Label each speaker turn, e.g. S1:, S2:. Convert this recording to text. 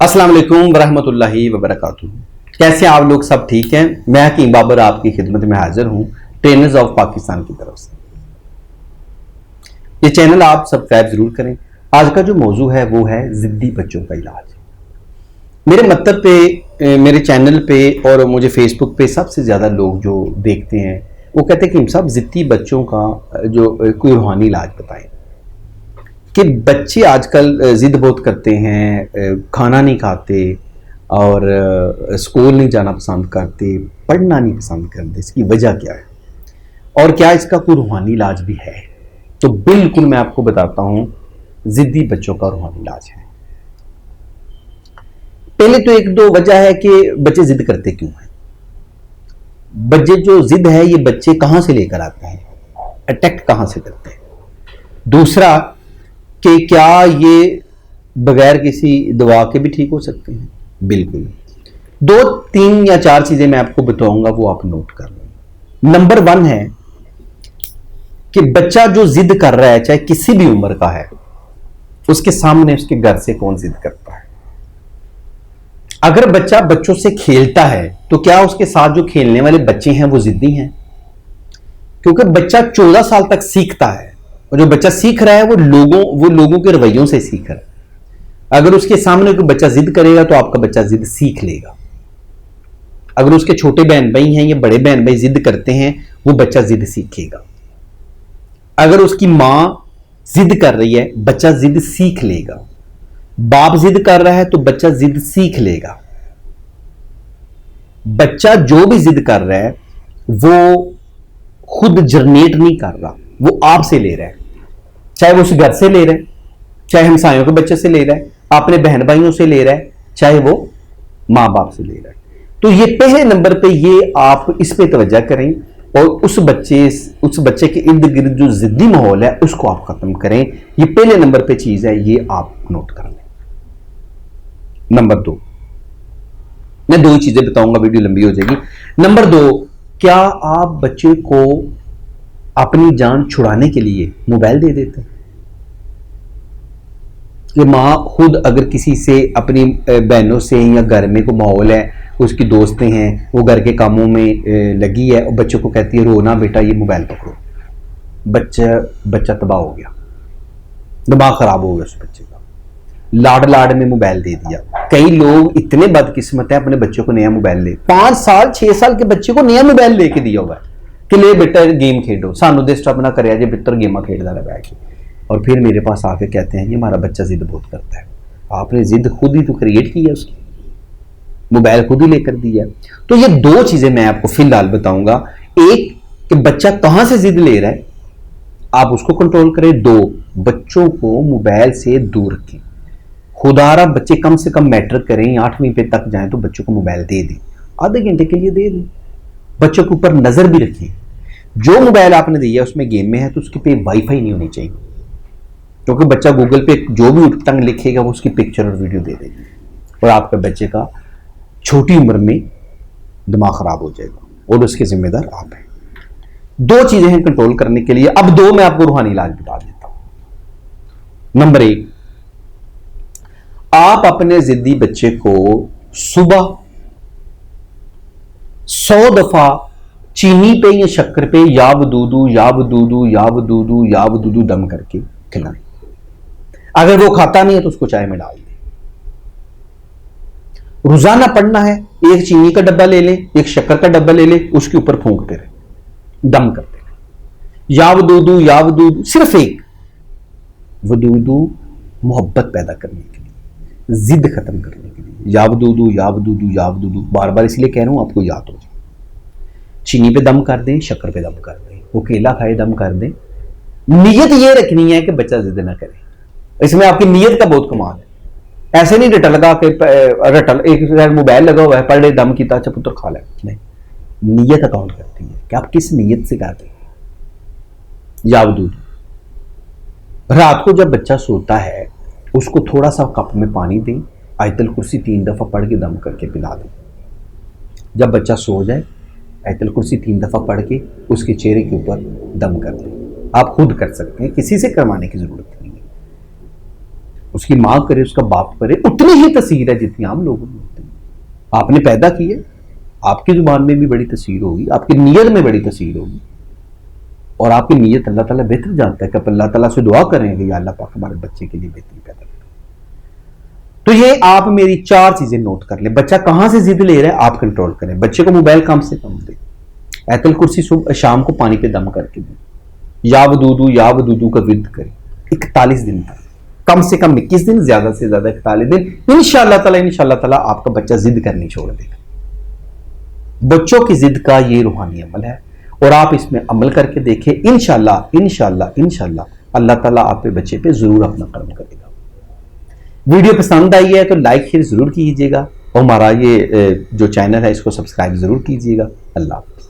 S1: अस्सलाम वालेकुम वरहमतुल्लाहि वबरकातुहू। कैसे आप लोग? सब ठीक हैं? मैं हकीम बाबर आपकी खिदमत में हाजिर हूं ट्रेनर्स ऑफ पाकिस्तान की तरफ से। ये चैनल आप सब्सक्राइब जरूर करें। आज का जो मौजू है वो है जिद्दी बच्चों का इलाज। मेरे मतलब पे, मेरे चैनल पे और मुझे फेसबुक पे सबसे ज़्यादा लोग जो देखते हैं वो कहते हैं कि हम सब जिद्दी बच्चों का जो कोई रूहानी इलाज बताएं कि बच्चे आजकल ज़िद बहुत करते हैं, खाना नहीं खाते और स्कूल नहीं जाना पसंद करते, पढ़ना नहीं पसंद करते। इसकी वजह क्या है और क्या इसका कोई रूहानी इलाज भी है? तो बिल्कुल मैं आपको बताता हूँ, ज़िद्दी बच्चों का रूहानी इलाज है। पहले तो एक दो वजह है कि बच्चे ज़िद करते क्यों हैं। बच्चे जो ज़िद है ये बच्चे कहाँ से लेकर आते हैं, अटैक कहाँ से करते हैं। दूसरा कि क्या ये बगैर किसी दवा के भी ठीक हो सकते हैं? बिल्कुल। दो तीन या चार चीजें मैं आपको बताऊंगा, वो आप नोट कर लें। नंबर 1 है कि बच्चा जो जिद कर रहा है, चाहे किसी भी उम्र का है, उसके सामने उसके घर से कौन जिद करता है। अगर बच्चा बच्चों से खेलता है तो क्या उसके साथ जो खेलने वाले बच्चे हैं वो जिद्दी हैं? क्योंकि बच्चा 14 साल तक सीखता है और जो बच्चा सीख रहा है वो लोगों के रवैयों से सीख रहा है। अगर उसके सामने कोई बच्चा जिद करेगा तो आपका बच्चा जिद सीख लेगा। अगर उसके छोटे बहन भाई हैं या बड़े बहन भाई जिद करते हैं, वो बच्चा जिद सीखेगा। अगर उसकी मां जिद कर रही है, बच्चा जिद सीख लेगा। बाप जिद कर रहा है तो बच्चा जिद सीख लेगा। बच्चा जो भी जिद कर रहा है वो खुद जनरेट नहीं कर रहा, वो आपसे ले रहा है। चाहे वो उस घर से ले रहा है, चाहे हमसायों के बच्चे से ले रहा है, अपने बहन भाइयों से ले रहा है, चाहे वो मां बाप से ले रहा है। तो ये पहले नंबर पे ये आप इस पे तवज्जो करें और उस बच्चे के इर्द गिर्द जो जिद्दी माहौल है उसको आप खत्म करें। ये पहले नंबर पे चीज है, ये आप नोट कर लें। नंबर 2, मैं दो ही चीजें बताऊंगा, वीडियो लंबी हो जाएगी। नंबर 2, क्या आप बच्चे को अपनी जान छुड़ाने के लिए मोबाइल दे देते हैं? कि माँ खुद अगर किसी से अपनी बहनों से या घर में कोई माहौल है, उसकी दोस्तें हैं, वो घर के कामों में लगी है और बच्चों को कहती है रो ना बेटा ये मोबाइल पकड़ो, बच्चा तबाह हो गया, दिमाग खराब हो गया उस बच्चे का, लाड में मोबाइल दे दिया। कई लोग इतने बदकिस्मत है अपने बच्चों को नया मोबाइल ले, 5 साल 6 साल के बच्चे को नया मोबाइल लेके दिया हुआ है कि ले बेटा गेम खेलो, सानू डिस्टर्ब ना करे जे पुत्र गेम खेलता रहा बैठ के। और फिर मेरे पास आके कहते हैं ये हमारा बच्चा जिद बहुत करता है। आपने जिद खुद ही तो क्रिएट की है, उसकी मोबाइल खुद ही लेकर दिया। तो ये दो चीजें मैं आपको फिलहाल बताऊंगा। एक कि बच्चा कहां से जिद ले रहा है, आप उसको कंट्रोल करें। 2, बच्चों को मोबाइल से दूर रखें। खुदारा बच्चे कम से कम मैटर करें, 8वीं पे तक जाएं तो बच्चों को मोबाइल दे दें, आधे घंटे के लिए दे दें। बच्चों के ऊपर नजर भी रखें। जो मोबाइल आपने दिया उसमें गेम में है तो उसके पे वाईफाई नहीं होनी चाहिए, क्योंकि बच्चा गूगल पे जो भी उठपटांग लिखेगा वो उसकी पिक्चर और वीडियो दे देगा और आपके बच्चे का छोटी उम्र में दिमाग खराब हो जाएगा और उसके जिम्मेदार आप हैं। 2 चीजें हैं कंट्रोल करने के लिए। अब 2 मैं आपको रूहानी इलाज बता देता हूं। नंबर 1, आप अपने जिद्दी बच्चे को सुबह 100 दफा चीनी पे या शक्कर पे याब दूदू याब दूदू याब दूदू याब दूदू दम करके खिलाएं। अगर वो खाता नहीं है तो उसको चाय में डाल दें। रोजाना पढ़ना है, एक चीनी का डब्बा ले लें, एक शक्कर का डब्बा ले लें, उसके ऊपर फूंकते रहे, दम करते रहे, याब दूदू, सिर्फ एक वदूदू, मोहब्बत पैदा करने के लिए, जिद खत्म करने के लिए। याब दूदू बार बार इसलिए कह रहा हूं आपको याद हो जाए। चीनी पे दम कर दें, शक्कर पे दम कर दें, वो केला खाए दम कर दें। नीयत ये रखनी है कि बच्चा जिद ना करे। इसमें आपकी नीयत का बहुत कमाल है। ऐसे नहीं रटल लगा के एक मोबाइल लगा हुआ है, पढ़ ले दम किया, अच्छा पुत्र खा ले, नहीं, नीयत अकाउंट करती है कि आप किस नीयत से करते हैं। याब दूदू, रात को जब बच्चा सोता है उसको थोड़ा सा कप में पानी दें, आयतल कुर्सी 3 दफा पढ़ के दम करके पिला दें। जब बच्चा सो जाए आयतल कुर्सी 3 दफा पढ़ के उसके चेहरे के ऊपर दम कर दें। आप खुद कर सकते हैं, किसी से करवाने की जरूरत नहीं है। उसकी माँ करे, उसका बाप करे, उतनी ही तसीर है जितनी आम लोगों में होती है। आपने पैदा की है, आपकी जुबान में भी बड़ी तसीर होगी, आपकी नीयत में बड़ी तसीर होगी, और आपकी नीयत अल्लाह ताला बेहतर जानता है कि आप अल्लाह ताला से दुआ करेंगे या अल्लाह पाक हमारे बच्चे के लिए बेहतरी पैदा करें। तो ये आप मेरी 4 चीजें नोट कर ले। बच्चा कहां से जिद ले रहा है, आप कंट्रोल करें। बच्चे को मोबाइल कम से कम दें। आयतुल कुर्सी सुबह शाम को पानी पे दम करके दें। या वदूदू का विद करें 41 दिन तक, कम से कम 21 दिन, ज्यादा से ज्यादा 41 दिन। इंशाअल्लाह ताला आपका बच्चा जिद करनी छोड़ देगा। बच्चों की जिद का ये रूहानी अमल है और आप इसमें अमल करके देखें। इंशाअल्लाह अल्लाह ताला आप पे बच्चे पे जरूर अपना कर्म करेगा। वीडियो पसंद आई है तो लाइक शेयर जरूर कीजिएगा और हमारा ये जो चैनल है इसको सब्सक्राइब जरूर कीजिएगा। अल्लाह।